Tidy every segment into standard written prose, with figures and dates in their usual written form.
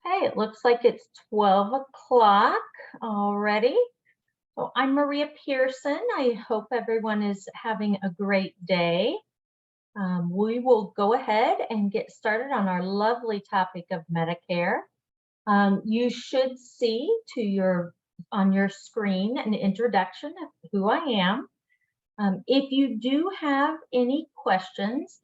Okay, it looks like it's 12 o'clock already. So I'm Maria Pearson. I hope everyone is having a great day. We will go ahead and get started on our lovely topic of Medicare. You should see on your screen an introduction of who I am. If you do have any questions,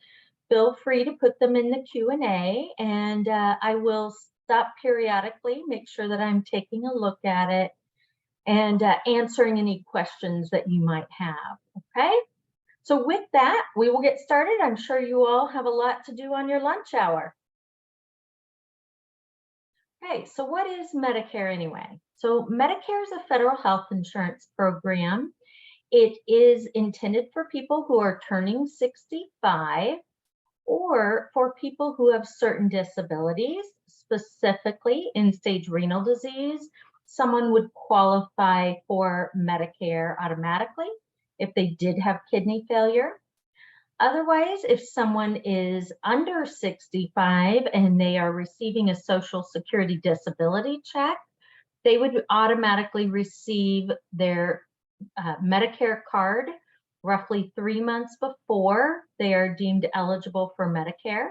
feel free to put them in the Q&A, and I will stop periodically, make sure that I'm taking a look at it and answering any questions that you might have, okay? So with that, we will get started. I'm sure you all have a lot to do on your lunch hour. Okay, so what is Medicare anyway? So Medicare is a federal health insurance program. It is intended for people who are turning 65 or for people who have certain disabilities, specifically end-stage renal disease. Someone would qualify for Medicare automatically if they did have kidney failure. Otherwise, if someone is under 65 and they are receiving a Social Security disability check, they would automatically receive their Medicare card roughly 3 months before they are deemed eligible for Medicare.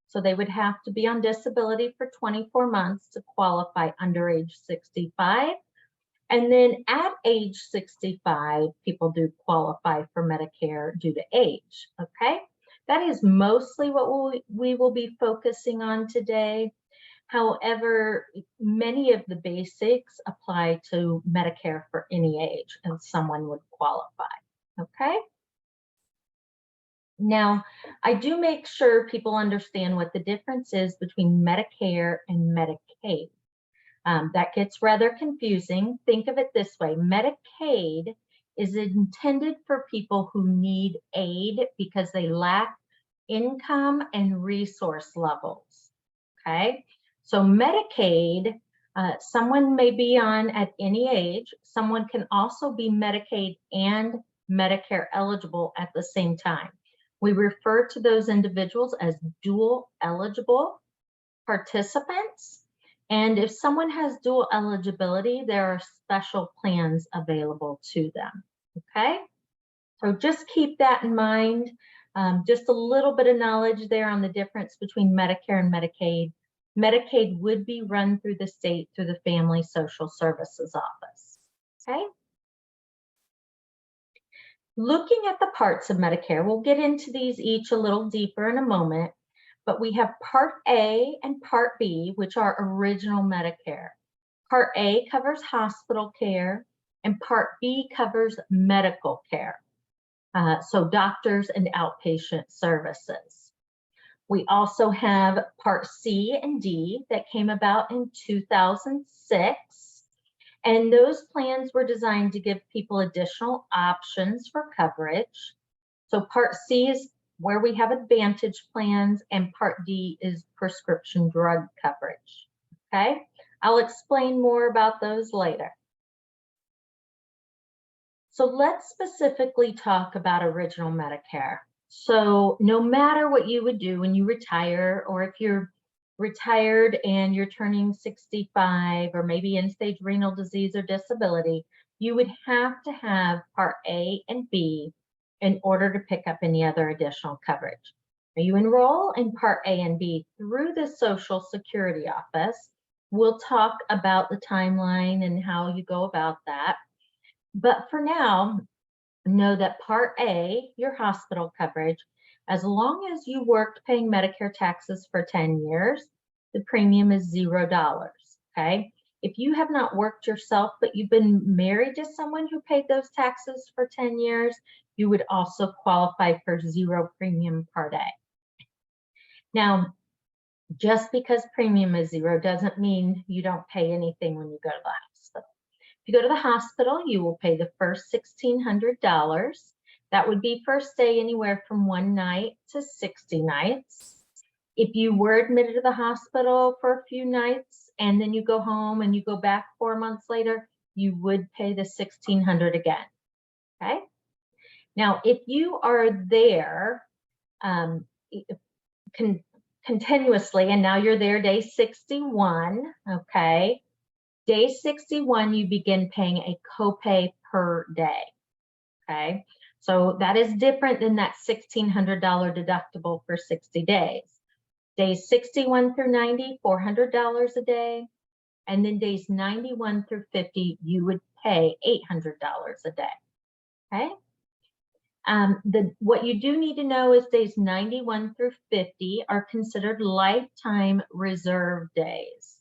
So they would have to be on disability for 24 months to qualify under age 65. And then at age 65, people do qualify for Medicare due to age, okay? That is mostly what we will be focusing on today. However, many of the basics apply to Medicare for any age, and someone would qualify, okay? Now, I do make sure people understand what the difference is between Medicare and Medicaid. That gets rather confusing. Think of it this way. Medicaid is intended for people who need aid because they lack income and resource levels, okay? So Medicaid, someone may be on at any age. Someone can also be Medicaid and Medicare eligible at the same time. We refer to those individuals as dual eligible participants. And if someone has dual eligibility, there are special plans available to them, okay? So just keep that in mind. Just a little bit of knowledge there on the difference between Medicare and Medicaid. Medicaid would be run through the state through the Family Social Services Office, okay? Looking at the parts of Medicare, we'll get into these each a little deeper in a moment, but we have Part A and Part B, which are original Medicare. Part A covers hospital care, and Part B covers medical care. So doctors and outpatient services. We also have Part C and D that came about in 2006. And those plans were designed to give people additional options for coverage. So Part C is where we have Advantage plans, and Part D is prescription drug coverage, okay? I'll explain more about those later. So let's specifically talk about original Medicare. So no matter what you would do when you retire, or if you're retired and you're turning 65 or maybe end-stage renal disease or disability, you would have to have Part A and B in order to pick up any other additional coverage. Now, you enroll in Part A and B through the Social Security office. We'll talk about the timeline and how you go about that. But for now, know that Part A, your hospital coverage, as long as you worked paying Medicare taxes for 10 years, the premium is $0, okay? If you have not worked yourself, but you've been married to someone who paid those taxes for 10 years, you would also qualify for $0 premium Part A. Now, just because premium is $0 doesn't mean you don't pay anything when you go to the hospital. If you go to the hospital, you will pay the first $1,600. That would be for a stay anywhere from 1 night to 60 nights. If you were admitted to the hospital for a few nights and then you go home and you go back 4 months later, you would pay the $1,600 again, okay? Now, if you are there continuously, and now you're there day 61, okay? Day 61, you begin paying a copay per day, okay? So that is different than that $1,600 deductible for 60 days. Days 61 through 90, $400 a day. And then days 91 through 50, you would pay $800 a day, okay? What you do need to know is days 91 through 50 are considered lifetime reserve days.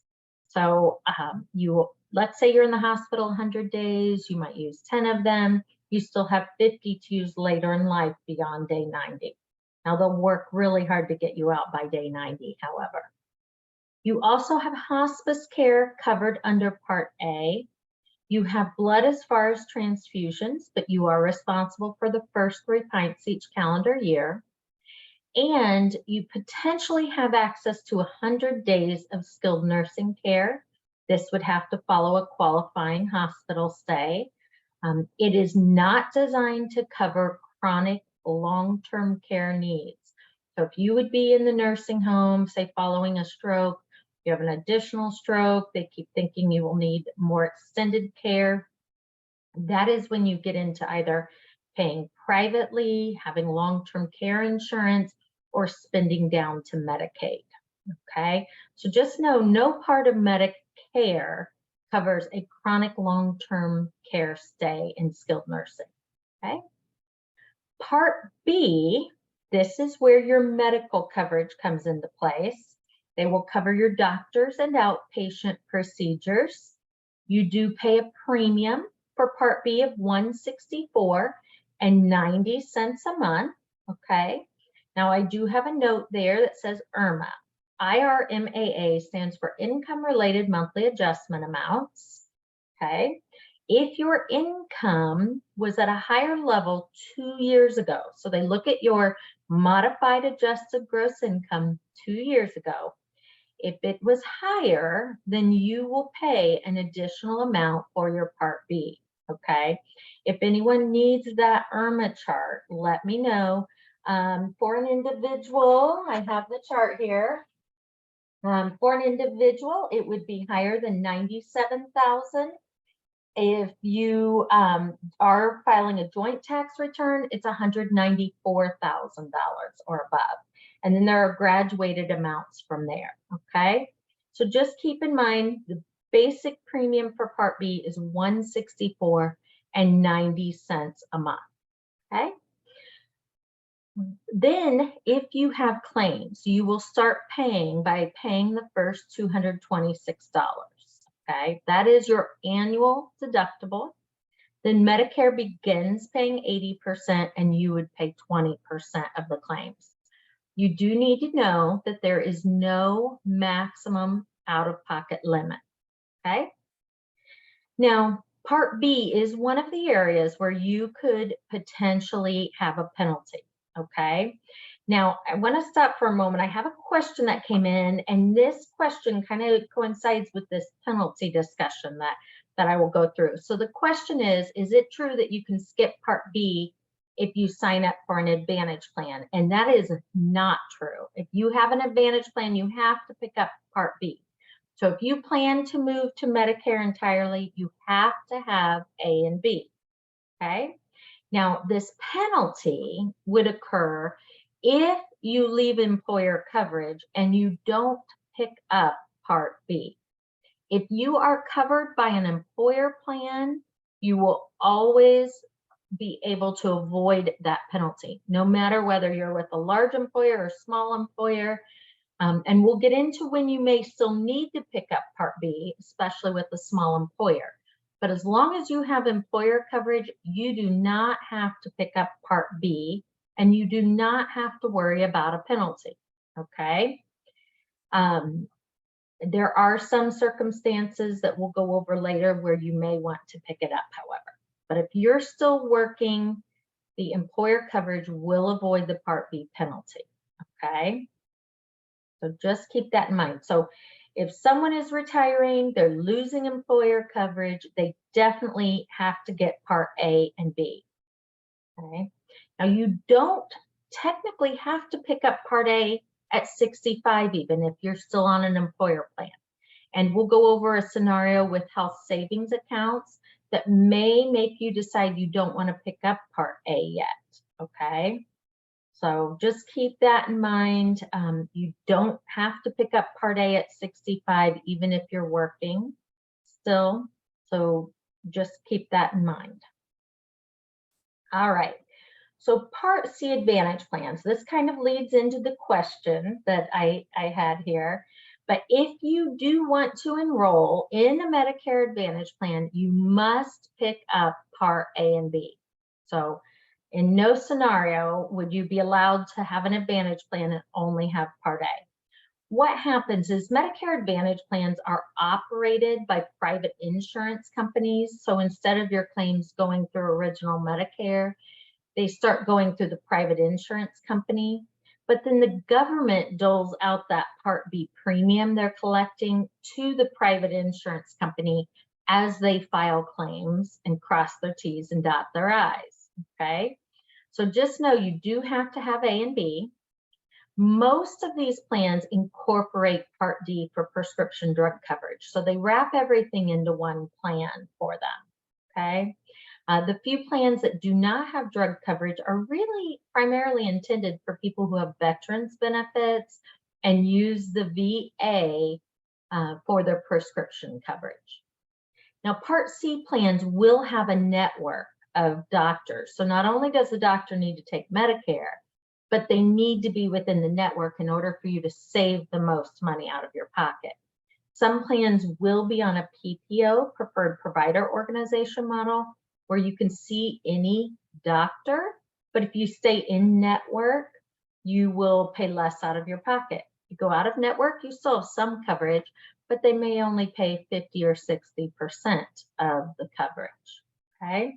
So let's say you're in the hospital 100 days, you might use 10 of them. You still have 50 to use later in life beyond day 90. Now they'll work really hard to get you out by day 90, however. You also have hospice care covered under Part A. You have blood as far as transfusions, but you are responsible for the first 3 pints each calendar year. And you potentially have access to 100 days of skilled nursing care. This would have to follow a qualifying hospital stay. It is not designed to cover chronic long-term care needs. So if you would be in the nursing home, say following a stroke, you have an additional stroke, they keep thinking you will need more extended care, that is when you get into either paying privately, having long-term care insurance, or spending down to Medicaid, okay? So just know no part of Medicare covers a chronic long-term care stay in skilled nursing, okay? Part B, this is where your medical coverage comes into place. They will cover your doctors and outpatient procedures. You do pay a premium for Part B of $164.90 a month, okay? Now I do have a note there that says IRMAA. IRMAA stands for Income Related Monthly Adjustment Amounts, okay? If your income was at a higher level 2 years ago, so they look at your modified adjusted gross income 2 years ago, if it was higher, then you will pay an additional amount for your Part B, okay? If anyone needs that IRMAA chart, let me know. For an individual, I have the chart here. For an individual, it would be higher than $97,000. If you are filing a joint tax return, it's $194,000 or above. And then there are graduated amounts from there, okay? So just keep in mind the basic premium for Part B is $164.90 a month, okay? Then if you have claims, you will start paying by paying the first $226, okay? That is your annual deductible. Then Medicare begins paying 80% and you would pay 20% of the claims. You do need to know that there is no maximum out-of-pocket limit, okay? Now, Part B is one of the areas where you could potentially have a penalty, okay? Now, I want to stop for a moment. I have a question that came in, and this question kind of coincides with this penalty discussion that I will go through. So the question is it true that you can skip Part B if you sign up for an Advantage plan? And that is not true. If you have an Advantage plan, you have to pick up Part B. So if you plan to move to Medicare entirely, you have to have A and B, okay? Now, this penalty would occur if you leave employer coverage and you don't pick up Part B. If you are covered by an employer plan, you will always be able to avoid that penalty, no matter whether you're with a large employer or small employer. And we'll get into when you may still need to pick up Part B, especially with a small employer. But as long as you have employer coverage, you do not have to pick up Part B, and you do not have to worry about a penalty, okay? There are some circumstances that we'll go over later where you may want to pick it up, however. But if you're still working, the employer coverage will avoid the Part B penalty, okay? So just keep that in mind. So if someone is retiring, they're losing employer coverage, they definitely have to get Part A and B, okay? Now you don't technically have to pick up Part A at 65, even if you're still on an employer plan. And we'll go over a scenario with health savings accounts that may make you decide you don't want to pick up Part A yet, okay? So just keep that in mind. You don't have to pick up Part A at 65, even if you're working still. So just keep that in mind. All right. So Part C Advantage plans. This kind of leads into the question that I had here. But if you do want to enroll in a Medicare Advantage plan, you must pick up Part A and B. So in no scenario would you be allowed to have an Advantage plan and only have Part A. What happens is Medicare Advantage plans are operated by private insurance companies. So instead of your claims going through original Medicare, they start going through the private insurance company. But then the government doles out that Part B premium they're collecting to the private insurance company as they file claims and cross their T's and dot their I's, okay? So just know you do have to have A and B. Most of these plans incorporate Part D for prescription drug coverage. So they wrap everything into one plan for them, okay? The few plans that do not have drug coverage are really primarily intended for people who have veterans benefits and use the VA for their prescription coverage. Now, Part C plans will have a network of doctors. So not only does the doctor need to take Medicare, but they need to be within the network in order for you to save the most money out of your pocket. Some plans will be on a PPO, preferred provider organization model, where you can see any doctor, but if you stay in network, you will pay less out of your pocket. If you go out of network, you still have some coverage, but they may only pay 50 or 60% of the coverage, okay?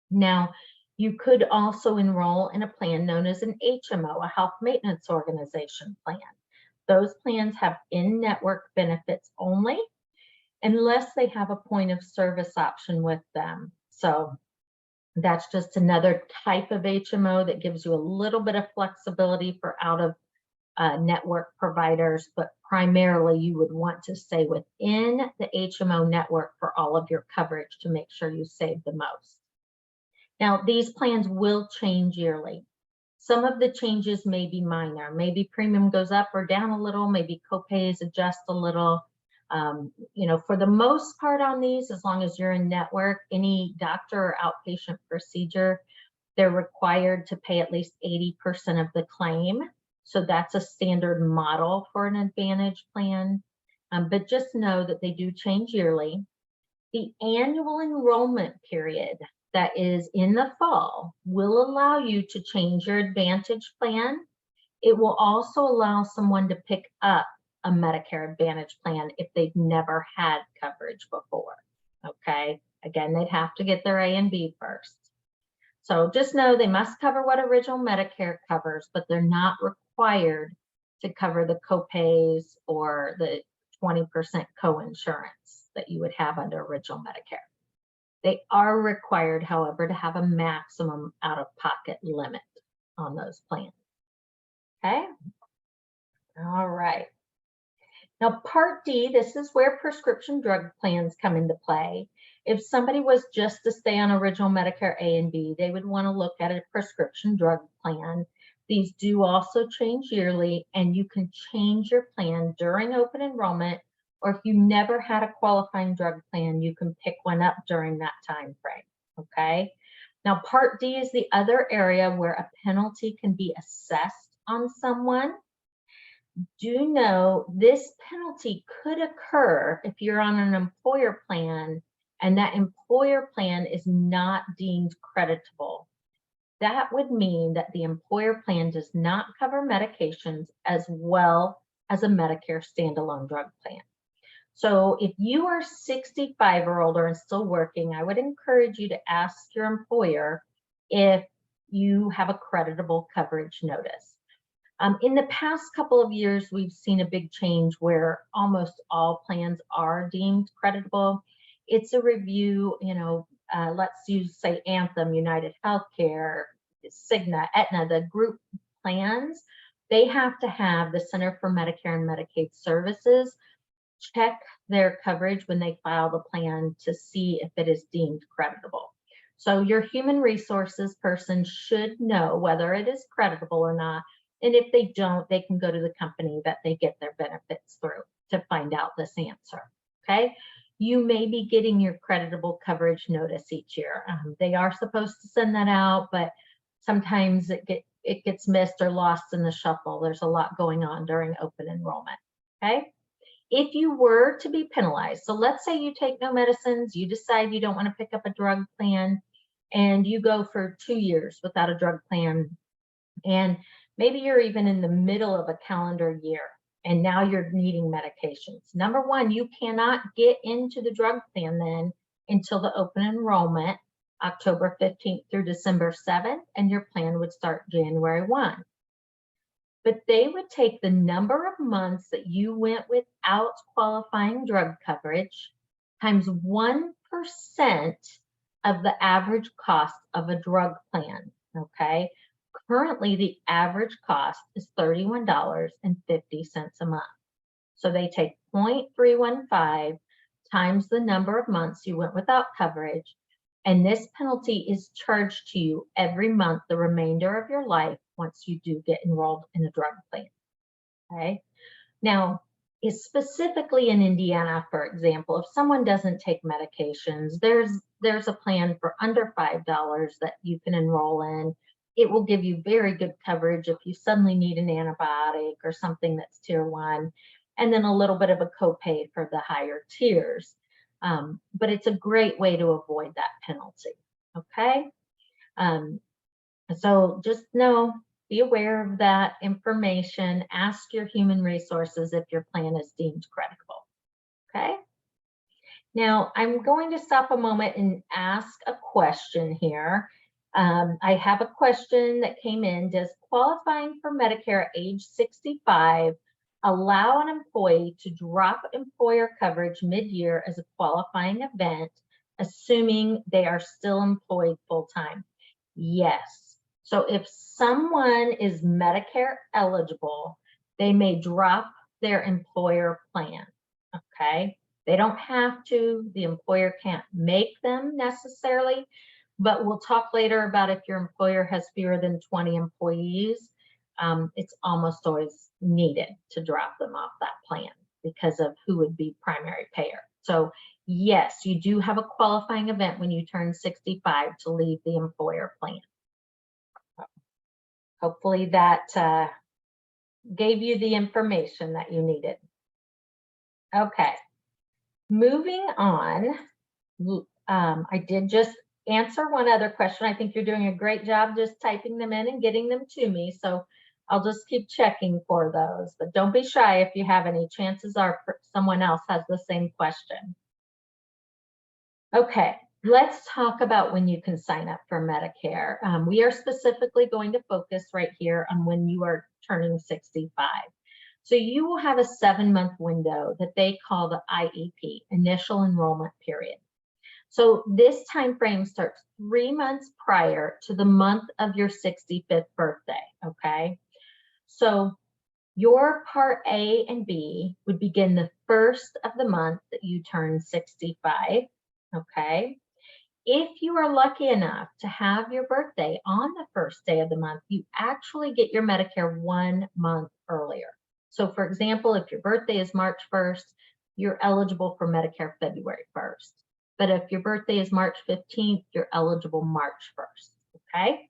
Now, you could also enroll in a plan known as an HMO, a health maintenance organization plan. Those plans have in-network benefits only, unless they have a point of service option with them. So that's just another type of HMO that gives you a little bit of flexibility for out of network providers, but primarily you would want to stay within the HMO network for all of your coverage to make sure you save the most. Now, these plans will change yearly. Some of the changes may be minor. Maybe premium goes up or down a little, maybe copays adjust a little. For the most part on these, as long as you're in network, any doctor or outpatient procedure, they're required to pay at least 80% of the claim. So that's a standard model for an Advantage plan. But just know that they do change yearly. The annual enrollment period that is in the fall will allow you to change your Advantage plan. It will also allow someone to pick up a Medicare Advantage plan if they've never had coverage before, okay? Again, they'd have to get their A and B first. So just know they must cover what original Medicare covers, but they're not required to cover the copays or the 20% coinsurance that you would have under original Medicare. They are required, however, to have a maximum out-of-pocket limit on those plans, okay? All right. Now, Part D, this is where prescription drug plans come into play. If somebody was just to stay on original Medicare A and B, they would want to look at a prescription drug plan. These do also change yearly, and you can change your plan during open enrollment, or if you never had a qualifying drug plan, you can pick one up during that time frame, okay? Now, Part D is the other area where a penalty can be assessed on someone. Do know this penalty could occur if you're on an employer plan and that employer plan is not deemed creditable. That would mean that the employer plan does not cover medications as well as a Medicare standalone drug plan. So if you are 65 or older and still working, I would encourage you to ask your employer if you have a creditable coverage notice. In the past couple of years, we've seen a big change where almost all plans are deemed creditable. It's a review, let's use, say, Anthem, United Healthcare, Cigna, Aetna, the group plans they have to have the Center for Medicare and Medicaid Services check their coverage when they file the plan to see if it is deemed creditable. So your human resources person should know whether it is creditable or not. And if they don't, they can go to the company that they get their benefits through to find out this answer, okay? You may be getting your creditable coverage notice each year. They are supposed to send that out, but sometimes it gets missed or lost in the shuffle. There's a lot going on during open enrollment, okay? If you were to be penalized, so let's say you take no medicines, you decide you don't want to pick up a drug plan, and you go for 2 years without a drug plan, and maybe you're even in the middle of a calendar year, and now you're needing medications. Number one, you cannot get into the drug plan then until the open enrollment, October 15th through December 7th, and your plan would start January 1. But they would take the number of months that you went without qualifying drug coverage times 1% of the average cost of a drug plan, okay? Currently, the average cost is $31.50 a month. So they take 0.315 times the number of months you went without coverage, and this penalty is charged to you every month the remainder of your life once you do get enrolled in a drug plan, okay? Now, specifically in Indiana, for example, if someone doesn't take medications, there's a plan for under $5 that you can enroll in. It will give you very good coverage if you suddenly need an antibiotic or something that's tier 1, and then a little bit of a copay for the higher tiers. But it's a great way to avoid that penalty, okay? So just know, be aware of that information. Ask your human resources if your plan is deemed creditable, okay? Now, I'm going to stop a moment and ask a question here. I have a question that came in. Does qualifying for Medicare at age 65 allow an employee to drop employer coverage mid-year as a qualifying event, assuming they are still employed full-time? Yes. So if someone is Medicare eligible, they may drop their employer plan, okay? They don't have to, the employer can't make them necessarily, but we'll talk later about if your employer has fewer than 20 employees, it's almost always needed to drop them off that plan because of who would be primary payer. So yes, you do have a qualifying event when you turn 65 to leave the employer plan. Hopefully that gave you the information that you needed. Okay, moving on. I did just answer one other question. I think you're doing a great job just typing them in and getting them to me. So I'll just keep checking for those, but don't be shy if you have any. Chances are someone else has the same question. Okay, let's talk about when you can sign up for Medicare. We are specifically going to focus right here on when you are turning 65. So you will have a 7-month window that they call the IEP, Initial Enrollment Period. So this time frame starts 3 months prior to the month of your 65th birthday, okay? So your Part A and B would begin the first of the month that you turn 65, okay? If you are lucky enough to have your birthday on the first day of the month, you actually get your Medicare 1 month earlier. So for example, if your birthday is March 1st, you're eligible for Medicare February 1st. But if your birthday is March 15th, you're eligible March 1st, okay?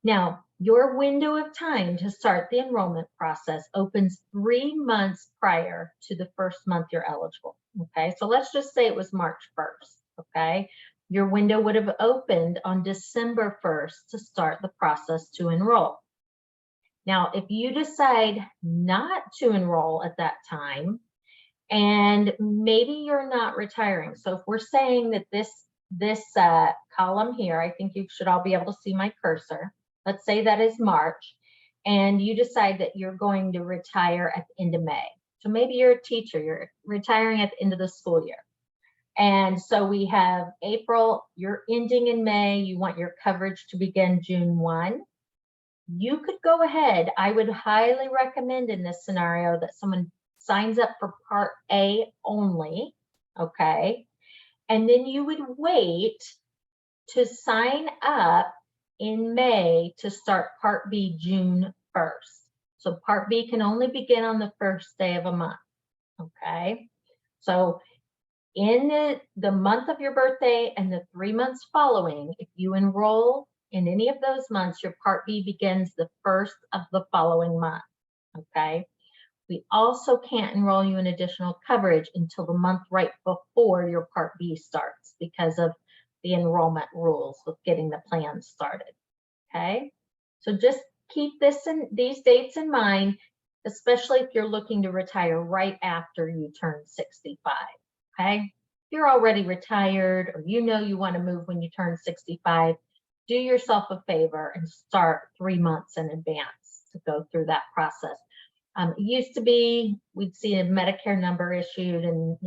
Now, your window of time to start the enrollment process opens 3 months prior to the first month you're eligible, okay? So let's just say it was March 1st, okay? Your window would have opened on December 1st to start the process to enroll. Now, if you decide not to enroll at that time, and maybe you're not retiring. So if we're saying that this column here, I think you should all be able to see my cursor. Let's say that is March, and you decide that you're going to retire at the end of May. So maybe you're a teacher, you're retiring at the end of the school year. And so we have April, you're ending in May, you want your coverage to begin June 1. you could go ahead. I would highly recommend in this scenario that someone signs up for Part A only, okay? And then you would wait to sign up in May to start Part B June 1st. So Part B can only begin on the first day of a month, okay? So in the month of your birthday and the 3 months following, if you enroll in any of those months, your Part B begins the first of the following month, okay? We also can't enroll you in additional coverage until the month right before your Part B starts because of the enrollment rules with getting the plan started, okay? So just keep these dates in mind, especially if you're looking to retire right after you turn 65, okay? If you're already retired or you know you want to move when you turn 65, do yourself a favor and start 3 months in advance to go through that process. It used to be we'd see a Medicare number issued in,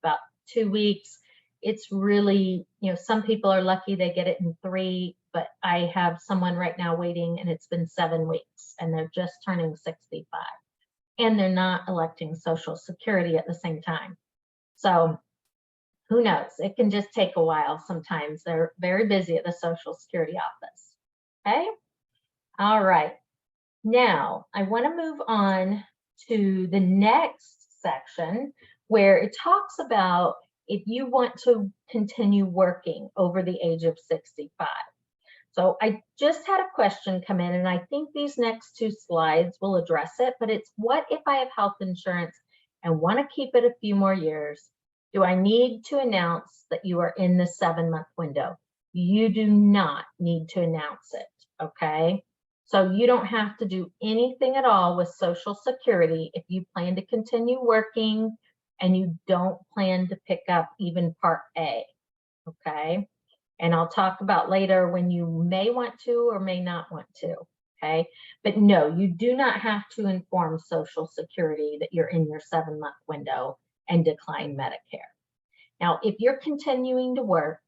about 2 weeks. It's really, some people are lucky they get it in 3, but I have someone right now waiting and it's been 7 weeks and they're just turning 65 and they're not electing Social Security at the same time. So who knows? It can just take a while sometimes. They're very busy at the Social Security office. Okay? All right. Now, I want to move on to the next section where it talks about if you want to continue working over the age of 65. So I just had a question come in, and I think these next 2 slides will address it, but it's what if I have health insurance and want to keep it a few more years? Do I need to announce that you are in the 7-month window? You do not need to announce it, okay? So you don't have to do anything at all with Social Security if you plan to continue working and you don't plan to pick up even Part A, okay? And I'll talk about later when you may want to or may not want to, okay? But no, you do not have to inform Social Security that you're in your 7-month window and decline Medicare. Now, if you're continuing to work,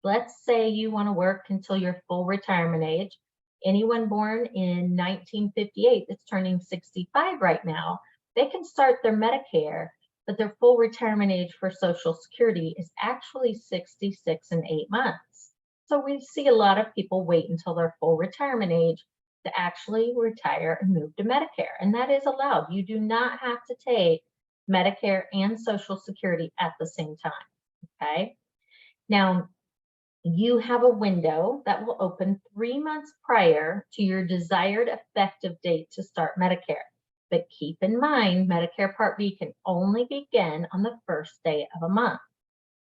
let's say you want to work until your full retirement age. Anyone born in 1958 that's turning 65 right now, they can start their Medicare, but their full retirement age for Social Security is actually 66 and 8 months. So we see a lot of people wait until their full retirement age to actually retire and move to Medicare, and that is allowed. You do not have to take Medicare and Social Security at the same time, okay? Now, you have a window that will open 3 months prior to your desired effective date to start Medicare. But keep in mind, Medicare Part B can only begin on the first day of a month,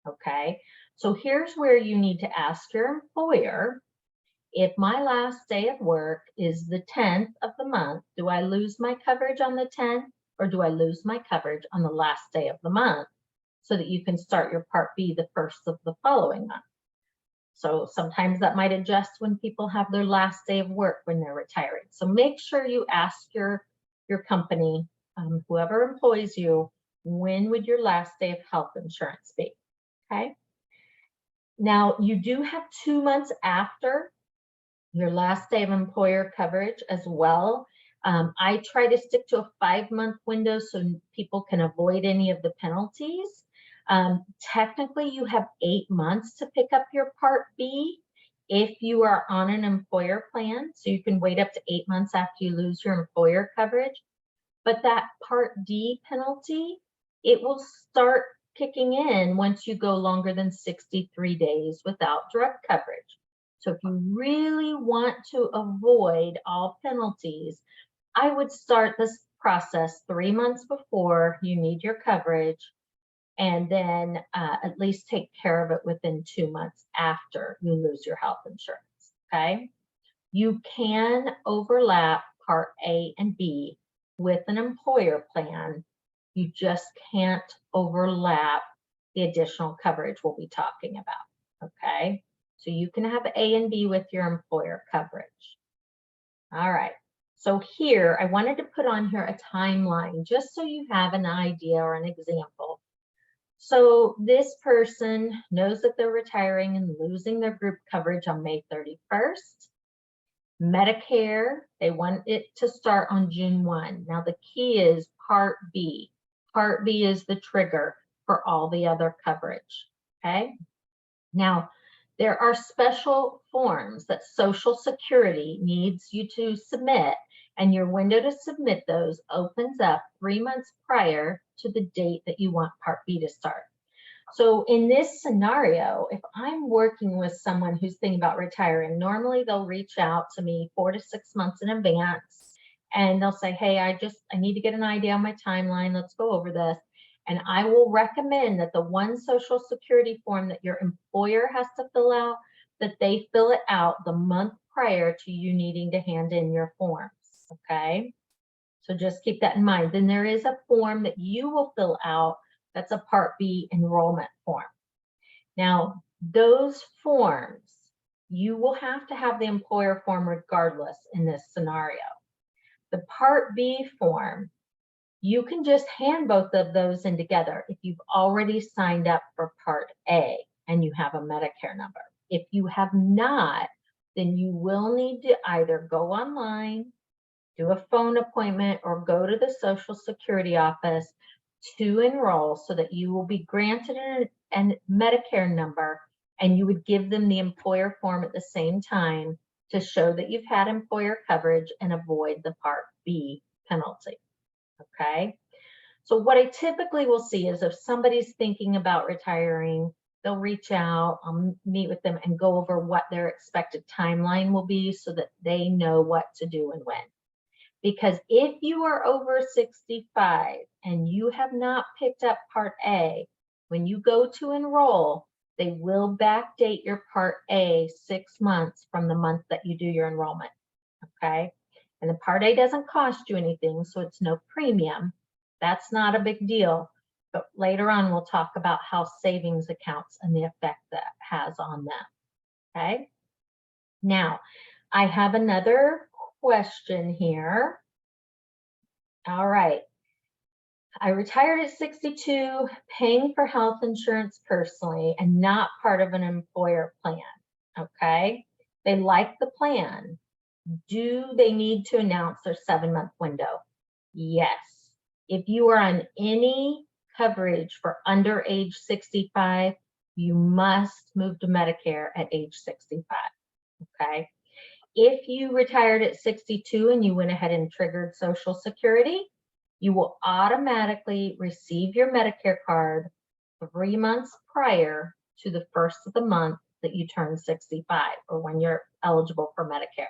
okay? So here's where you need to ask your employer, if my last day of work is the 10th of the month, do I lose my coverage on the 10th or do I lose my coverage on the last day of the month so that you can start your Part B the first of the following month? So sometimes that might adjust when people have their last day of work when they're retiring. So make sure you ask your company, whoever employs you, when would your last day of health insurance be, okay? Now, you do have 2 months after your last day of employer coverage as well. I try to stick to a 5-month window so people can avoid any of the penalties. Technically, you have 8 months to pick up your Part B if you are on an employer plan. So you can wait up to 8 months after you lose your employer coverage. But that Part D penalty, it will start kicking in once you go longer than 63 days without drug coverage. So if you really want to avoid all penalties, I would start this process 3 months before you need your coverage, and then at least take care of it within 2 months after you lose your health insurance, okay? You can overlap Part A and B with an employer plan. You just can't overlap the additional coverage we'll be talking about, okay? So you can have A and B with your employer coverage. All right. So here, I wanted to put on here a timeline just so you have an idea or an example. So this person knows that they're retiring and losing their group coverage on May 31st. Medicare, they want it to start on June 1. Now the key is Part B. Part B is the trigger for all the other coverage, okay? Now, there are special forms that Social Security needs you to submit, and your window to submit those opens up 3 months prior to the date that you want Part B to start. So in this scenario, if I'm working with someone who's thinking about retiring, normally they'll reach out to me 4 to 6 months in advance, and they'll say, hey, I need to get an idea on my timeline. Let's go over this. And I will recommend that the one Social Security form that your employer has to fill out, that they fill it out the month prior to you needing to hand in your forms, okay? So just keep that in mind. Then there is a form that you will fill out that's a Part B enrollment form. Now, those forms, you will have to have the employer form regardless in this scenario. The Part B form, you can just hand both of those in together if you've already signed up for Part A and you have a Medicare number. If you have not, then you will need to either go online, do a phone appointment, or go to the Social Security office to enroll so that you will be granted a Medicare number, and you would give them the employer form at the same time to show that you've had employer coverage and avoid the Part B penalty, okay? So what I typically will see is if somebody's thinking about retiring, they'll reach out, I'll meet with them and go over what their expected timeline will be so that they know what to do and when. Because if you are over 65 and you have not picked up Part A, when you go to enroll, they will backdate your Part A 6 months from the month that you do your enrollment, okay? And the Part A doesn't cost you anything, so it's no premium. That's not a big deal. But later on, we'll talk about how savings accounts and the effect that has on them, okay? Now, I have another question here. All right. I retired at 62, paying for health insurance personally and not part of an employer plan, okay? They like the plan. Do they need to announce their 7-month window? Yes. If you are on any coverage for under age 65, you must move to Medicare at age 65, okay? If you retired at 62 and you went ahead and triggered Social Security, you will automatically receive your Medicare card 3 months prior to the first of the month that you turn 65 or when you're eligible for Medicare.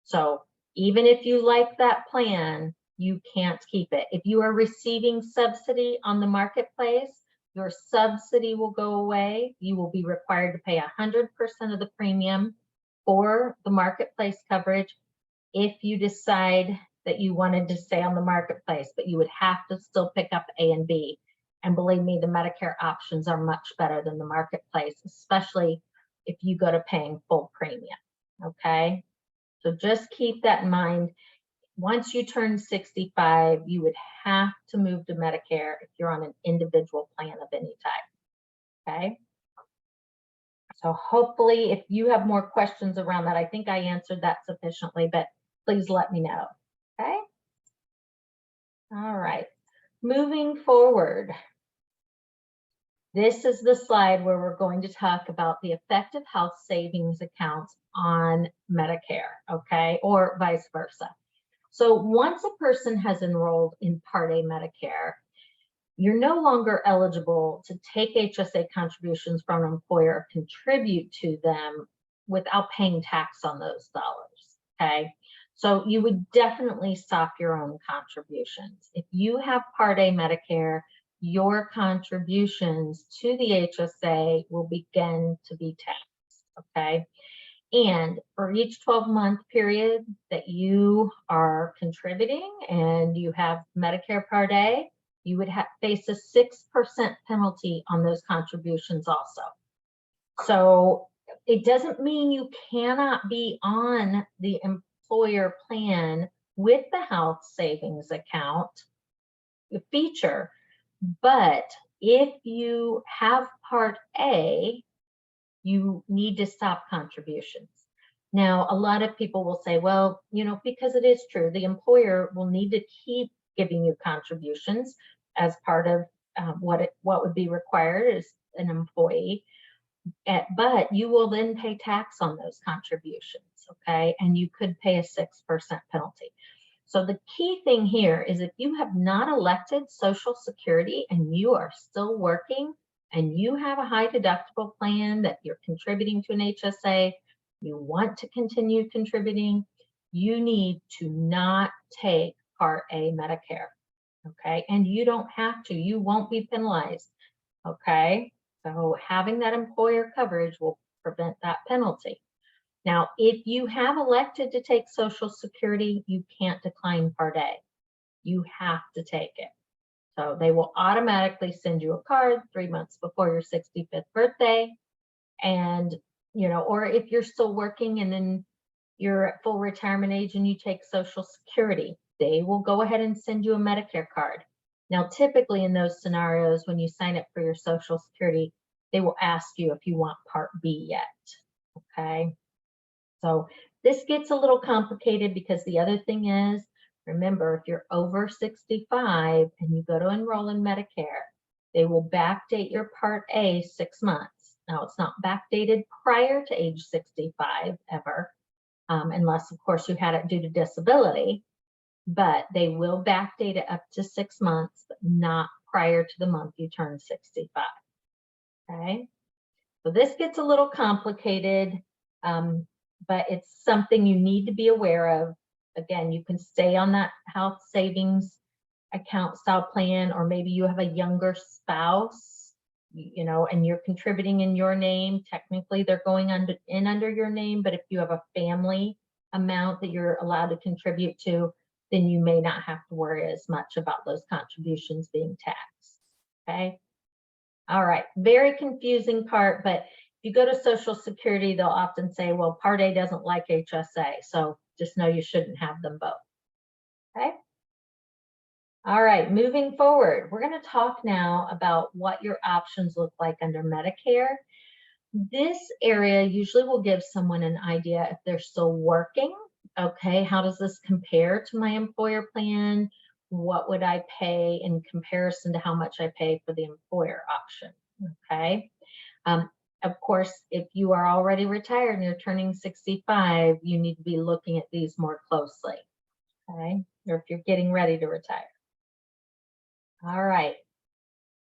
So even if you like that plan, you can't keep it. If you are receiving subsidy on the marketplace, your subsidy will go away. You will be required to pay 100% of the premium for the marketplace coverage if you decide that you wanted to stay on the marketplace, but you would have to still pick up A and B. And believe me, the Medicare options are much better than the marketplace, especially if you go to paying full premium, okay? So just keep that in mind. Once you turn 65, you would have to move to Medicare if you're on an individual plan of any type, okay? So hopefully, if you have more questions around that, I think I answered that sufficiently, but please let me know, okay? All right, moving forward. This is the slide where we're going to talk about the effect of health savings accounts on Medicare, okay, or vice versa. So once a person has enrolled in Part A Medicare, you're no longer eligible to take HSA contributions from an employer or contribute to them without paying tax on those dollars, okay? So you would definitely stop your own contributions. If you have Part A Medicare, your contributions to the HSA will begin to be taxed, okay? And for each 12-month period that you are contributing and you have Medicare Part A, you would face a 6% penalty on those contributions also. So it doesn't mean you cannot be on the employer plan with the health savings account feature, but if you have Part A, you need to stop contributions. Now, a lot of people will say, well, because it is true, the employer will need to keep giving you contributions as part of what would be required as an employee. But you will then pay tax on those contributions, okay? And you could pay a 6% penalty. So the key thing here is if you have not elected Social Security and you are still working and you have a high deductible plan that you're contributing to an HSA, you want to continue contributing, you need to not take Part A Medicare, okay? And you don't have to, you won't be penalized, okay? So having that employer coverage will prevent that penalty. Now, if you have elected to take Social Security, you can't decline Part A. You have to take it. So they will automatically send you a card 3 months before your 65th birthday. And, or if you're still working and then you're at full retirement age and you take Social Security, they will go ahead and send you a Medicare card. Now, typically in those scenarios, when you sign up for your Social Security, they will ask you if you want Part B yet, okay? So this gets a little complicated because the other thing is, remember, if you're over 65 and you go to enroll in Medicare, they will backdate your Part A 6 months. Now, it's not backdated prior to age 65 ever, unless, of course, you had it due to disability, but they will backdate it up to 6 months, but not prior to the month you turn 65, okay? So this gets a little complicated, but it's something you need to be aware of. Again, you can stay on that health savings account style plan, or maybe you have a younger spouse, and you're contributing in your name. Technically, they're going under your name, but if you have a family amount that you're allowed to contribute to, then you may not have to worry as much about those contributions being taxed, okay? All right, very confusing part, but if you go to Social Security, they'll often say, well, Part A doesn't like HSA, so just know you shouldn't have them both, okay? All right, moving forward, we're going to talk now about what your options look like under Medicare. This area usually will give someone an idea if they're still working, okay? How does this compare to my employer plan? What would I pay in comparison to how much I pay for the employer option, okay? Of course, if you are already retired and you're turning 65, you need to be looking at these more closely, okay? Or if you're getting ready to retire. All right,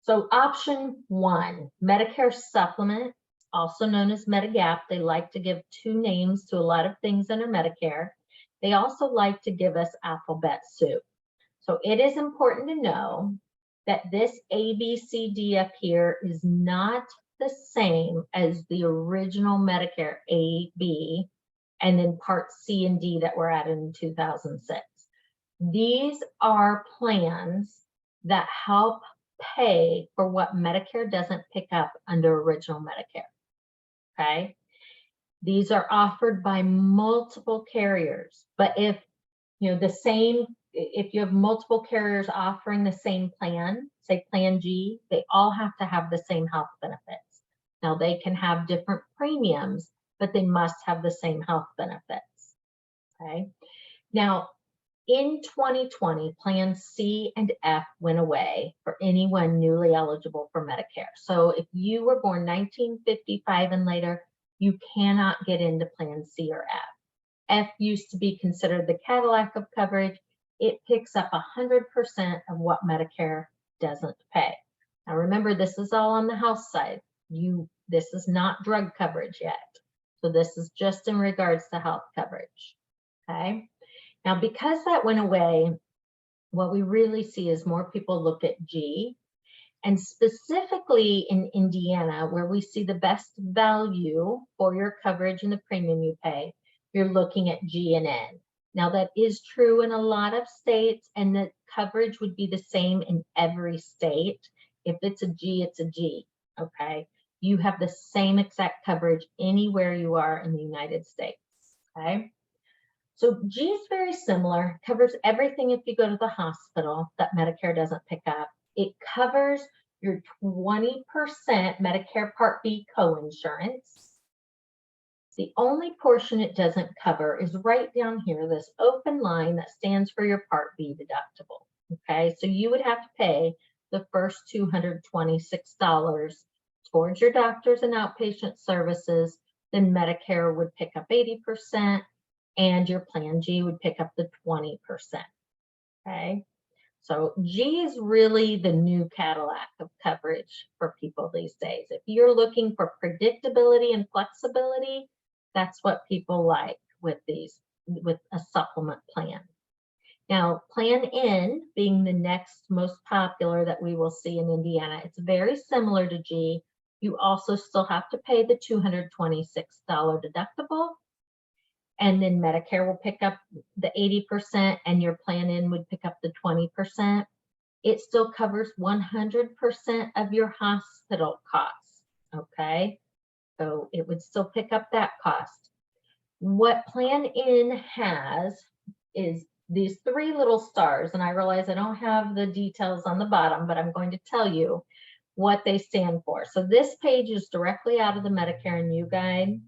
so option 1, Medicare supplement, also known as Medigap. They like to give 2 names to a lot of things under Medicare. They also like to give us alphabet soup. So it is important to know that this A, B, C, D up here is not the same as the original Medicare A, B, and then Part C and D that were added in 2006. These are plans that help pay for what Medicare doesn't pick up under original Medicare, okay? These are offered by multiple carriers, but if if you have multiple carriers offering the same plan, say Plan G, they all have to have the same health benefits. Now they can have different premiums, but they must have the same health benefits, okay? Now, in 2020, plans C and F went away for anyone newly eligible for Medicare. So if you were born 1955 and later, you cannot get into plan C or F. F used to be considered the Cadillac of coverage. It picks up 100% of what Medicare doesn't pay. Now remember, this is all on the health side. This is not drug coverage yet. So this is just in regards to health coverage, okay? Now, because that went away, what we really see is more people look at G, and specifically in Indiana, where we see the best value for your coverage and the premium you pay, you're looking at G and N. Now, that is true in a lot of states, and the coverage would be the same in every state. If it's a G, it's a G, okay? You have the same exact coverage anywhere you are in the United States, okay? So G is very similar, covers everything if you go to the hospital that Medicare doesn't pick up. It covers your 20% Medicare Part B coinsurance. The only portion it doesn't cover is right down here, this open line that stands for your Part B deductible. Okay, so you would have to pay the first $226 towards your doctors and outpatient services. Then Medicare would pick up 80% and your Plan G would pick up the 20%. Okay, so G is really the new Cadillac of coverage for people these days. If you're looking for predictability and flexibility, that's what people like with a supplement plan. Now, Plan N being the next most popular that we will see in Indiana, it's very similar to G. You also still have to pay the $226 deductible. And then Medicare will pick up the 80% and your Plan N would pick up the 20%. It still covers 100% of your hospital costs, okay? So it would still pick up that cost. What Plan N has is these three little stars, and I realize I don't have the details on the bottom, but I'm going to tell you what they stand for. So this page is directly out of the Medicare and You Guide.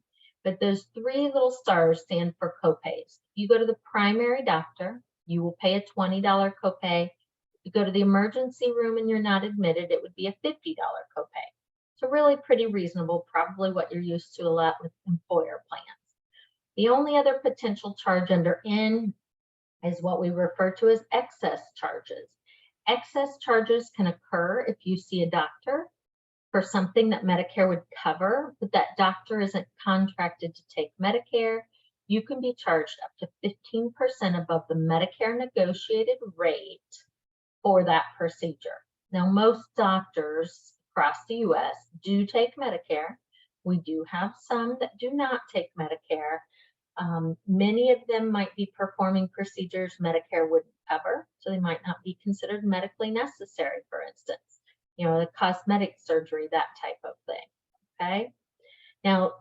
But those three little stars stand for copays. You go to the primary doctor, you will pay a $20 copay. You go to the emergency room and you're not admitted, it would be a $50 copay. So really pretty reasonable, probably what you're used to a lot with employer plans. The only other potential charge under N is what we refer to as excess charges. Excess charges can occur if you see a doctor for something that Medicare would cover, but that doctor isn't contracted to take Medicare. You can be charged up to 15% above the Medicare negotiated rate for that procedure. Now, most doctors across the US do take Medicare. We do have some that do not take Medicare. Many of them might be performing procedures Medicare wouldn't cover, so they might not be considered medically necessary, for instance. You know, the cosmetic surgery, that type of thing, okay? Now,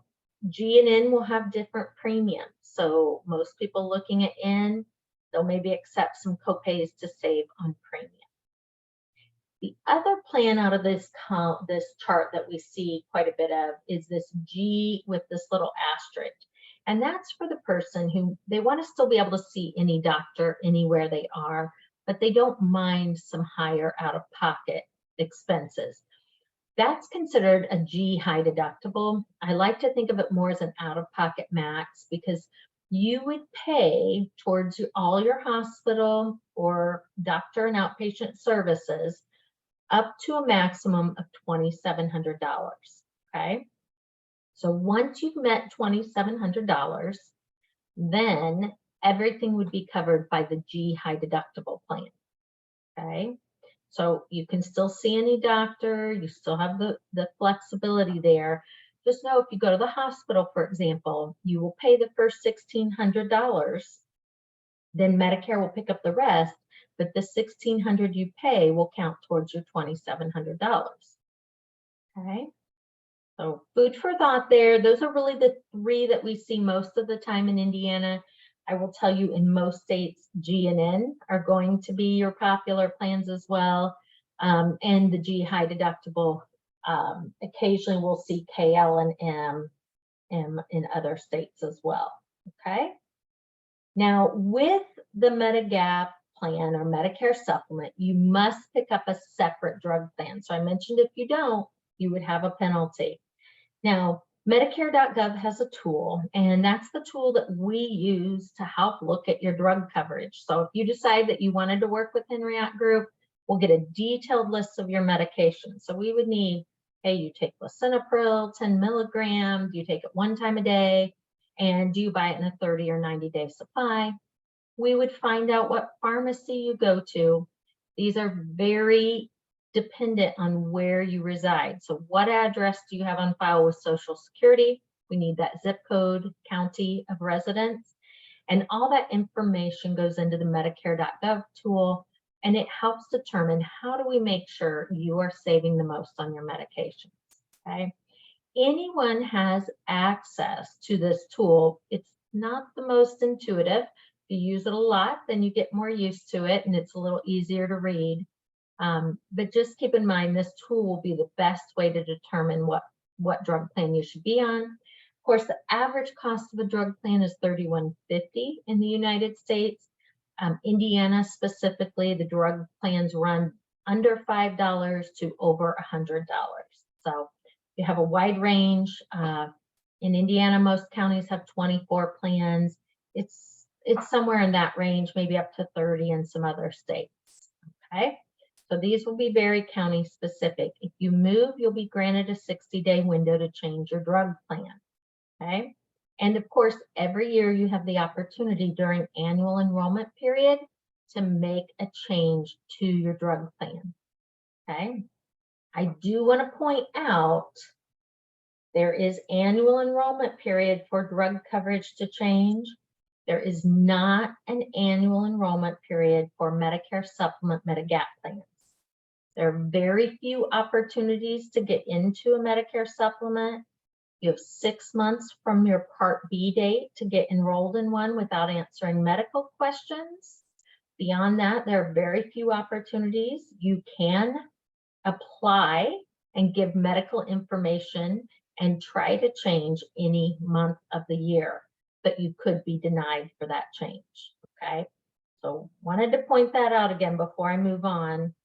G and N will have different premiums. So most people looking at N, they'll maybe accept some copays to save on premium. The other plan out of this chart that we see quite a bit of is this G with this little asterisk. And that's for the person who, they want to still be able to see any doctor anywhere they are, but they don't mind some higher out-of-pocket expenses. That's considered a G high deductible. I like to think of it more as an out-of-pocket max because you would pay towards all your hospital or doctor and outpatient services up to a maximum of $2,700, okay? So once you've met $2,700, then everything would be covered by the G high deductible plan, okay? So you can still see any doctor, you still have the flexibility there. Just know if you go to the hospital, for example, you will pay the first $1,600, then Medicare will pick up the rest, but the $1,600 you pay will count towards your $2,700, okay? So food for thought there. Those are really the three that we see most of the time in Indiana. I will tell you in most states, G and N are going to be your popular plans as well. And the G high deductible, occasionally we'll see KL and M in other states as well, okay? Now with the Medigap plan or Medicare supplement, you must pick up a separate drug plan. So I mentioned if you don't, you would have a penalty. Now, Medicare.gov has a tool, and that's the tool that we use to help look at your drug coverage. So if you decide that you wanted to work with Henriette Group, we'll get a detailed list of your medications. So we would need, hey, you take lisinopril, 10 milligrams, you take it one time a day, and do you buy it in a 30 or 90-day supply? We would find out what pharmacy you go to. These are very dependent on where you reside. So what address do you have on file with Social Security? We need that zip code, county of residence, and all that information goes into the Medicare.gov tool, and it helps determine how do we make sure you are saving the most on your medications, okay? Anyone has access to this tool. It's not the most intuitive. If you use it a lot, then you get more used to it, and it's a little easier to read. But just keep in mind, this tool will be the best way to determine what drug plan you should be on. Of course, the average cost of a drug plan is $31.50 in the United States. Indiana specifically, the drug plans run under $5 to over $100. So you have a wide range. In Indiana, most counties have 24 plans. It's somewhere in that range, maybe up to 30 in some other states. Okay, so these will be very county specific. If you move, you'll be granted a 60-day window to change your drug plan. Okay, and of course, every year you have the opportunity during annual enrollment period to make a change to your drug plan. Okay, I do want to point out there is annual enrollment period for drug coverage to change. There is not an annual enrollment period for Medicare supplement Medigap plans. There are very few opportunities to get into a Medicare supplement. You have 6 months from your Part B date to get enrolled in one without answering medical questions. Beyond that, there are very few opportunities. You can apply and give medical information and try to change any month of the year, but you could be denied for that change. Okay, so wanted to point that out again before I move on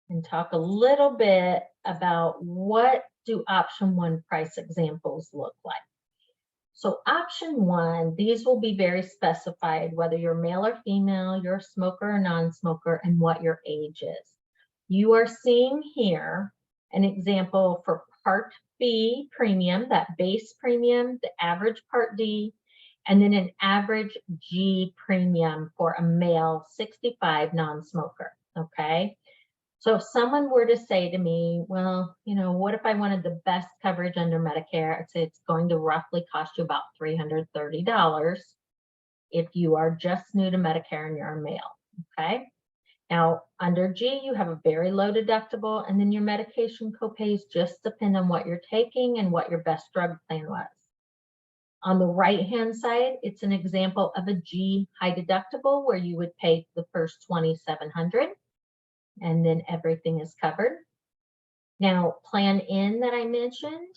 and talk a little bit about what do option 1 price examples look like. So option 1, these will be very specified, whether you're male or female, you're a smoker or non-smoker, and what your age is. You are seeing here an example for Part B premium, that base premium, the average Part D, and then an average G premium for a male 65 non-smoker, okay? So if someone were to say to me, well, you know, what if I wanted the best coverage under Medicare? I'd say it's going to roughly cost you about $330 if you are just new to Medicare and you're a male, okay? Now, under G, you have a very low deductible, and then your medication copays just depend on what you're taking and what your best drug plan was. On the right-hand side, it's an example of a G high deductible where you would pay the first $2,700. And then everything is covered. Now, Plan N that I mentioned,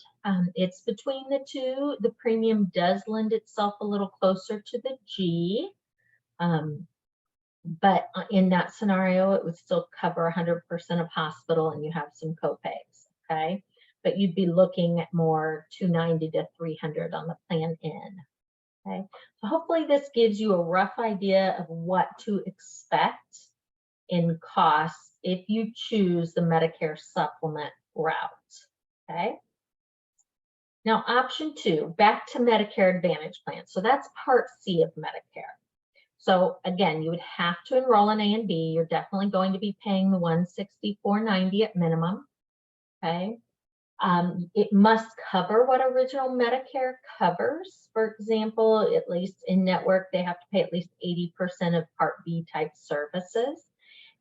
it's between the two. The premium does lend itself a little closer to the G, but in that scenario, it would still cover 100% of hospital and you have some copays, okay? But you'd be looking at more $290 to $300 on the Plan N, okay? So hopefully this gives you a rough idea of what to expect in costs if you choose the Medicare supplement route, okay? Now, option 2, back to Medicare Advantage plan. So that's Part C of Medicare. So again, you would have to enroll in A and B. You're definitely going to be paying the $164.90 at minimum, okay? It must cover what original Medicare covers. For example, at least in network, they have to pay at least 80% of Part B type services.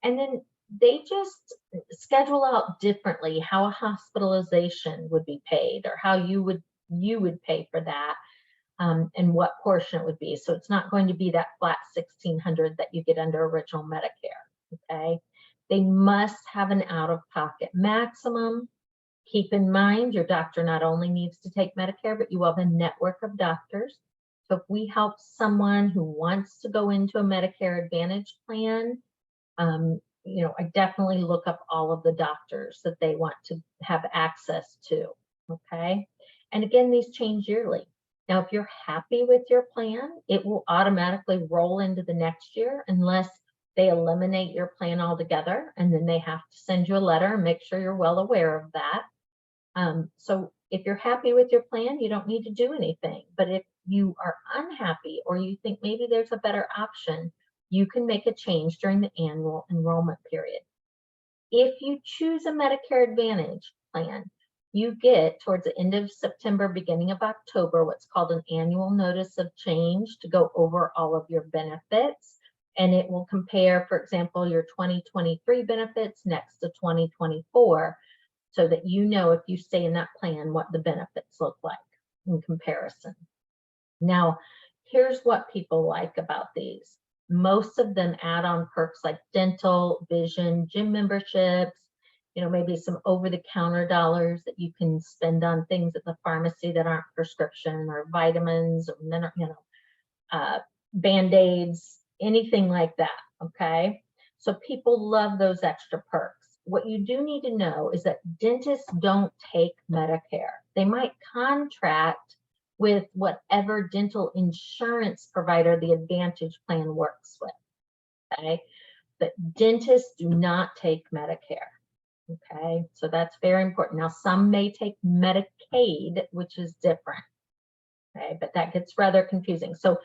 And then they just schedule out differently how a hospitalization would be paid or how you would pay for that, and what portion it would be. So it's not going to be that flat $1,600 that you get under original Medicare, okay? They must have an out-of-pocket maximum. Keep in mind, your doctor not only needs to take Medicare, but you have a network of doctors. So if we help someone who wants to go into a Medicare Advantage plan, you know, I definitely look up all of the doctors that they want to have access to, okay? And again, these change yearly. Now, if you're happy with your plan, it will automatically roll into the next year unless they eliminate your plan altogether, and then they have to send you a letter and make sure you're well aware of that. So if you're happy with your plan, you don't need to do anything. But if you are unhappy or you think maybe there's a better option, you can make a change during the annual enrollment period. If you choose a Medicare Advantage plan, you get towards the end of September, beginning of October, what's called an annual notice of change to go over all of your benefits. And it will compare, for example, your 2023 benefits next to 2024, so that you know if you stay in that plan, what the benefits look like in comparison. Now, here's what people like about these. Most of them add on perks like dental, vision, gym memberships, maybe some over-the-counter dollars that you can spend on things at the pharmacy that aren't prescription, or vitamins, or Band-Aids, anything like that, okay? So people love those extra perks. What you do need to know is that dentists don't take Medicare. They might contract with whatever dental insurance provider the Advantage plan works with, okay? But dentists do not take Medicare, okay? So that's very important. Now, some may take Medicaid, which is different, okay? But that gets rather confusing. So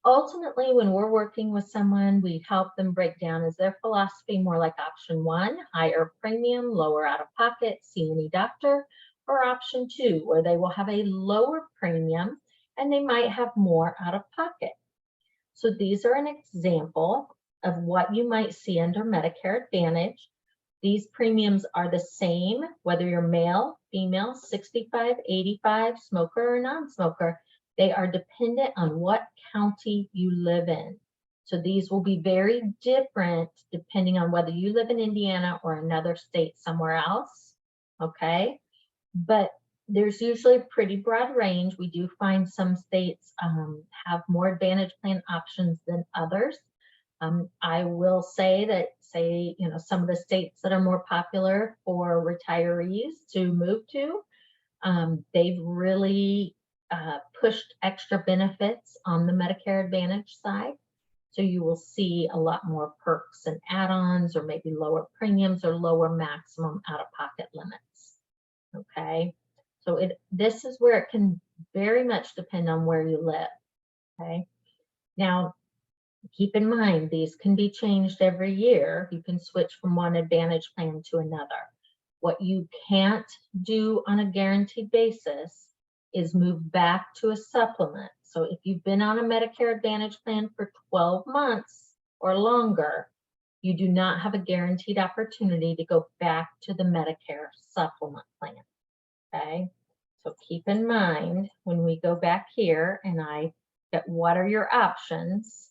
ultimately, when we're working with someone, we help them break down, is their philosophy more like option 1, higher premium, lower out-of-pocket, see any doctor, or option 2, where they will have a lower premium and they might have more out-of-pocket. So these are an example of what you might see under Medicare Advantage. These premiums are the same, whether you're male, female, 65, 85, smoker, or non-smoker. They are dependent on what county you live in. So these will be very different depending on whether you live in Indiana or another state somewhere else, okay? But there's usually a pretty broad range. We do find some states have more Advantage plan options than others. I will say that, some of the states that are more popular for retirees to move to, they've really pushed extra benefits on the Medicare Advantage side. So you will see a lot more perks and add-ons, or maybe lower premiums or lower maximum out-of-pocket limits, okay? So this is where it can very much depend on where you live, okay? Now, keep in mind, these can be changed every year. You can switch from one Advantage plan to another. What you can't do on a guaranteed basis is move back to a supplement. So if you've been on a Medicare Advantage plan for 12 months or longer, you do not have a guaranteed opportunity to go back to the Medicare supplement plan, okay? So keep in mind, when we go back here and I get what are your options,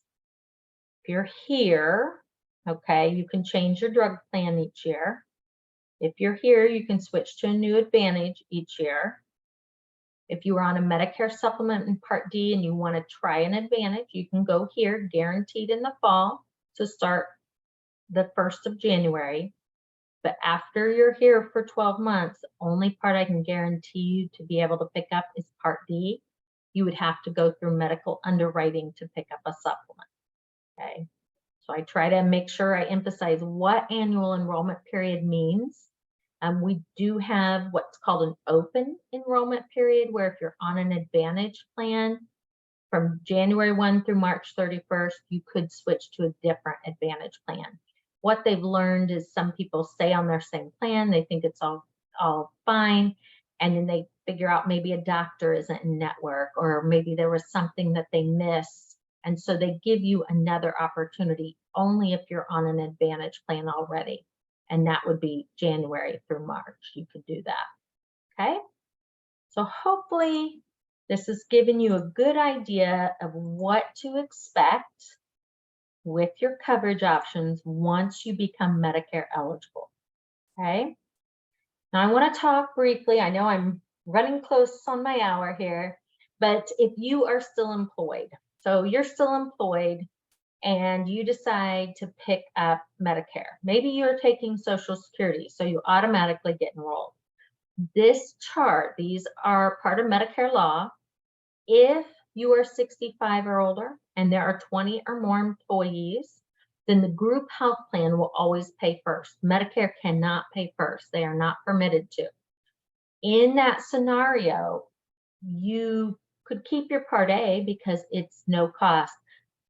if you're here, okay, you can change your drug plan each year. If you're here, you can switch to a new Advantage each year. If you are on a Medicare supplement in Part D and you want to try an Advantage, you can go here, guaranteed in the fall to start the 1st of January. But after you're here for 12 months, the only part I can guarantee you to be able to pick up is Part D. You would have to go through medical underwriting to pick up a supplement, okay? So I try to make sure I emphasize what annual enrollment period means. We do have what's called an open enrollment period, where if you're on an Advantage plan from January 1 through March 31st, you could switch to a different Advantage plan. What they've learned is some people stay on their same plan. They think it's all fine. And then they figure out maybe a doctor isn't in network, or maybe there was something that they missed. And so they give you another opportunity only if you're on an Advantage plan already. And that would be January through March. You could do that, okay? So hopefully this has given you a good idea of what to expect with your coverage options once you become Medicare eligible, okay? Now I want to talk briefly, I know I'm running close on my hour here, but if you are still employed, so you're still employed and you decide to pick up Medicare, maybe you're taking Social Security, so you automatically get enrolled. This chart, these are part of Medicare law. If you are 65 or older and there are 20 or more employees, then the group health plan will always pay first. Medicare cannot pay first. They are not permitted to. In that scenario, you could keep your Part A because it's no cost.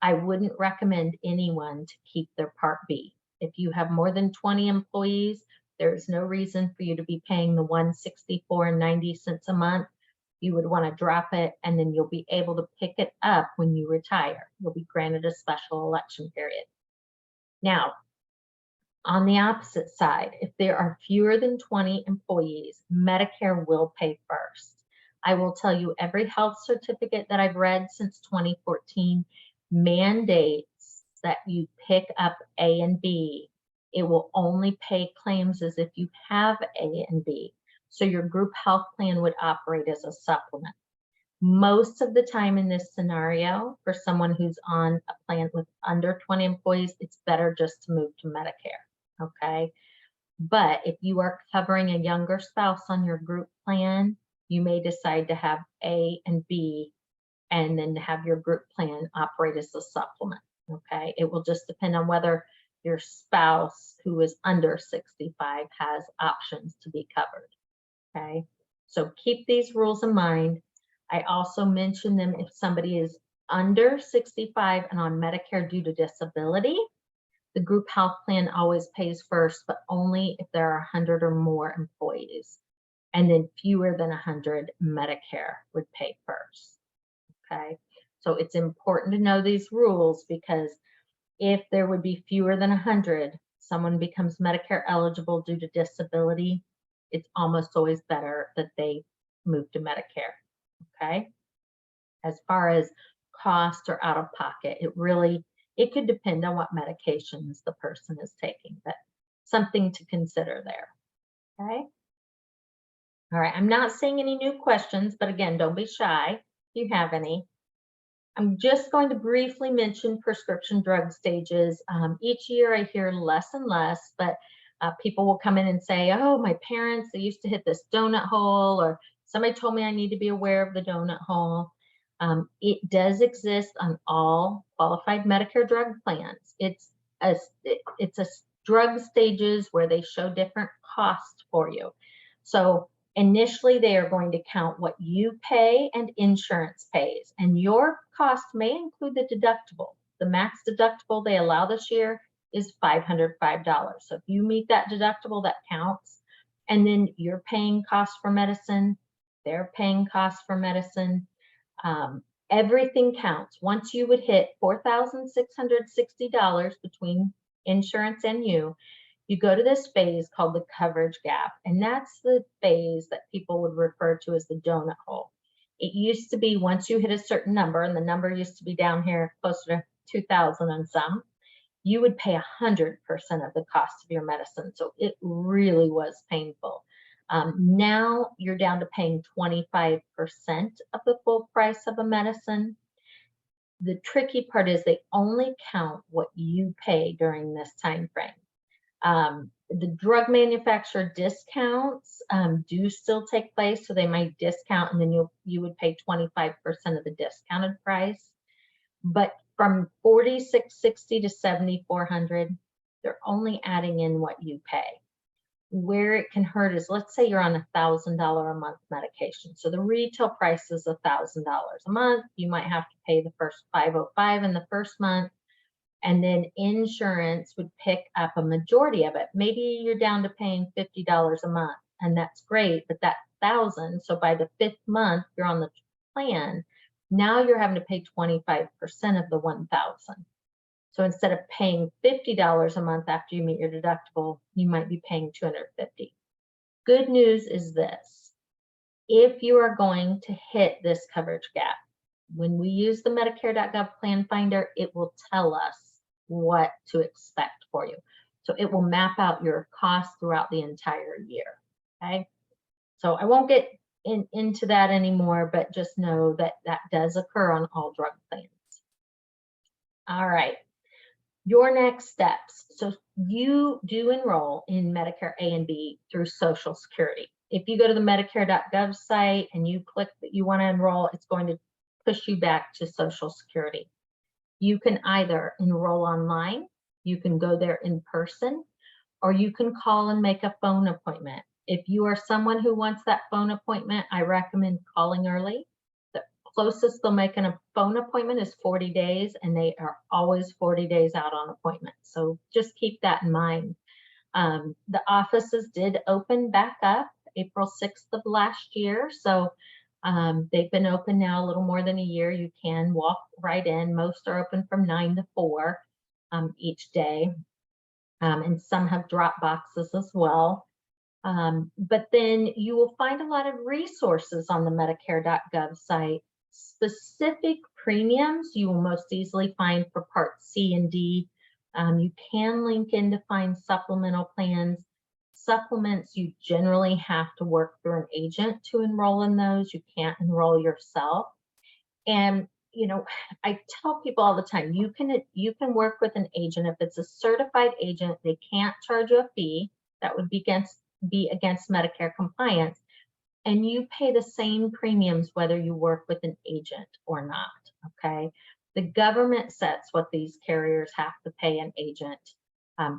I wouldn't recommend anyone to keep their Part B. If you have more than 20 employees, there's no reason for you to be paying the $164.90 a month. You would want to drop it, and then you'll be able to pick it up when you retire. You'll be granted a special election period. Now, on the opposite side, if there are fewer than 20 employees, Medicare will pay first. I will tell you, every health certificate that I've read since 2014 mandates that you pick up A and B It will only pay claims as if you have A and B. So your group health plan would operate as a supplement. Most of the time in this scenario, for someone who's on a plan with under 20 employees, it's better just to move to Medicare, okay? But if you are covering a younger spouse on your group plan, you may decide to have A and B and then have your group plan operate as a supplement, okay? It will just depend on whether your spouse who is under 65 has options to be covered, okay? So keep these rules in mind. I also mentioned them if somebody is under 65 and on Medicare due to disability. The group health plan always pays first, but only if there are 100 or more employees. And then fewer than 100, Medicare would pay first, okay? So it's important to know these rules because if there would be fewer than 100, someone becomes Medicare eligible due to disability, it's almost always better that they move to Medicare, okay? As far as cost or out of pocket, it could depend on what medications the person is taking, but something to consider there, okay? All right, I'm not seeing any new questions, but again, don't be shy if you have any. I'm just going to briefly mention prescription drug stages. Each year I hear less and less, but people will come in and say, oh, my parents, they used to hit this donut hole, or somebody told me I need to be aware of the donut hole. It does exist on all qualified Medicare drug plans. It's a drug stages where they show different costs for you. So initially, they are going to count what you pay and insurance pays, and your cost may include the deductible. The max deductible they allow this year is $505. So if you meet that deductible, that counts. And then you're paying costs for medicine, they're paying costs for medicine. Everything counts. Once you would hit $4,660 between insurance and you go to this phase called the coverage gap, and that's the phase that people would refer to as the donut hole. It used to be once you hit a certain number, and the number used to be down here closer to 2,000 and some, you would pay 100% of the cost of your medicine. So it really was painful. Now you're down to paying 25% of the full price of a medicine. The tricky part is they only count what you pay during this time frame. The drug manufacturer discounts do still take place, so they might discount, and then you would pay 25% of the discounted price. But from $4,660 to $7,400, they're only adding in what you pay. Where it can hurt is, let's say you're on $1,000 a month medication. So the retail price is $1,000 a month. You might have to pay the first $505 in the first month, and then insurance would pick up a majority of it. Maybe you're down to paying $50 a month, and that's great, but that $1,000, so by the 5th month you're on the plan, now you're having to pay 25% of the $1,000. So instead of paying $50 a month after you meet your deductible, you might be paying $250. Good news is this: if you are going to hit this coverage gap, when we use the Medicare.gov plan finder, it will tell us what to expect for you. So it will map out your costs throughout the entire year, okay? So I won't get into that anymore, but just know that that does occur on all drug plans. All right, your next steps. So you do enroll in Medicare A and B through Social Security. If you go to the Medicare.gov site and you click that you want to enroll, it's going to push you back to Social Security. You can either enroll online, you can go there in person, or you can call and make a phone appointment. If you are someone who wants that phone appointment, I recommend calling early. The closest they'll make a phone appointment is 40 days, and they are always 40 days out on appointments. So just keep that in mind. The offices did open back up April 6th of last year. So they've been open now a little more than a year. You can walk right in. Most are open from 9 to 4 each day. And some have drop boxes as well. But then you will find a lot of resources on the Medicare.gov site. Specific premiums you will most easily find for Part C and D You can link in to find supplemental plans. Supplements, you generally have to work through an agent to enroll in those. You can't enroll yourself. And you know, I tell people all the time, you can work with an agent. If it's a certified agent, they can't charge you a fee. That would be against Medicare compliance. And you pay the same premiums whether you work with an agent or not, okay? The government sets what these carriers have to pay an agent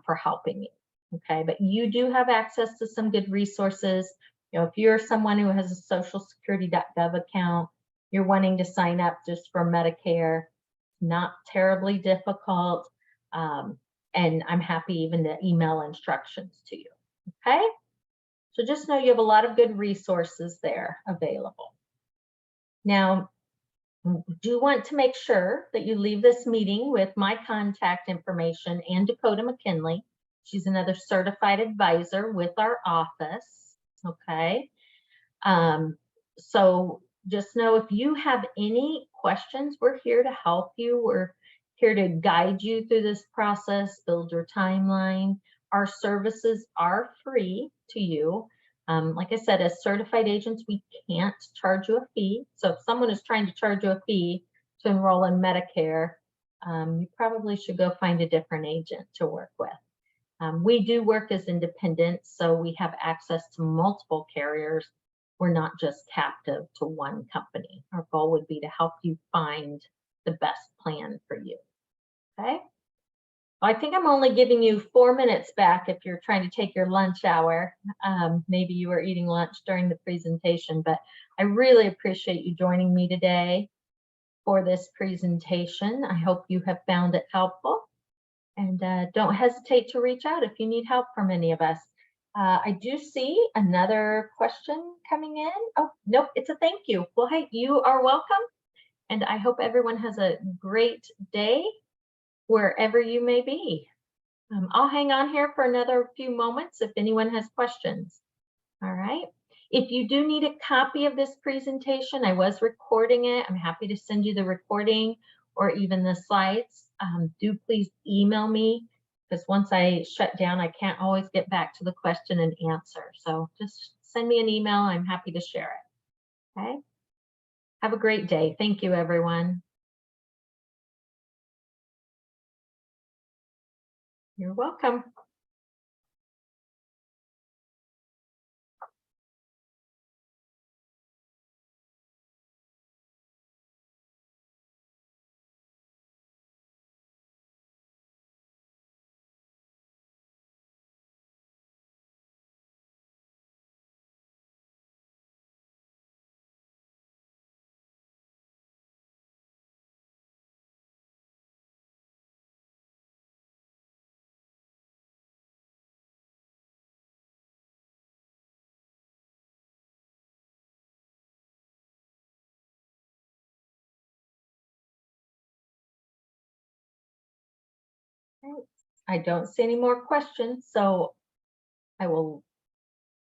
for helping you, okay? But you do have access to some good resources. You know, if you're someone who has a socialsecurity.gov account, you're wanting to sign up just for Medicare, not terribly difficult. And I'm happy even to email instructions to you, okay? So just know you have a lot of good resources there available. Now, do want to make sure that you leave this meeting with my contact information and Dakota McKinley. She's another certified advisor with our office, okay? So just know if you have any questions, we're here to help you. We're here to guide you through this process, build your timeline. Our services are free to you. Like I said, as certified agents, we can't charge you a fee. So if someone is trying to charge you a fee to enroll in Medicare, you probably should go find a different agent to work with. We do work as independents, so we have access to multiple carriers. We're not just captive to one company. Our goal would be to help you find the best plan for you, okay? I think I'm only giving you 4 minutes back if you're trying to take your lunch hour. Maybe you were eating lunch during the presentation, but I really appreciate you joining me today for this presentation. I hope you have found it helpful. And don't hesitate to reach out if you need help from any of us. I do see another question coming in. Oh, nope, it's a thank you. Well, hey, you are welcome. And I hope everyone has a great day wherever you may be. I'll hang on here for another few moments if anyone has questions. All right. If you do need a copy of this presentation, I was recording it. I'm happy to send you the recording or even the slides. Do please email me, because once I shut down, I can't always get back to the question and answer. So just send me an email. I'm happy to share it. Okay. Have a great day. Thank you, everyone. You're welcome. I don't see any more questions, so I will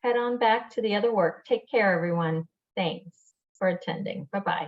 head on back to the other work. Take care, everyone. Thanks for attending. Bye-bye.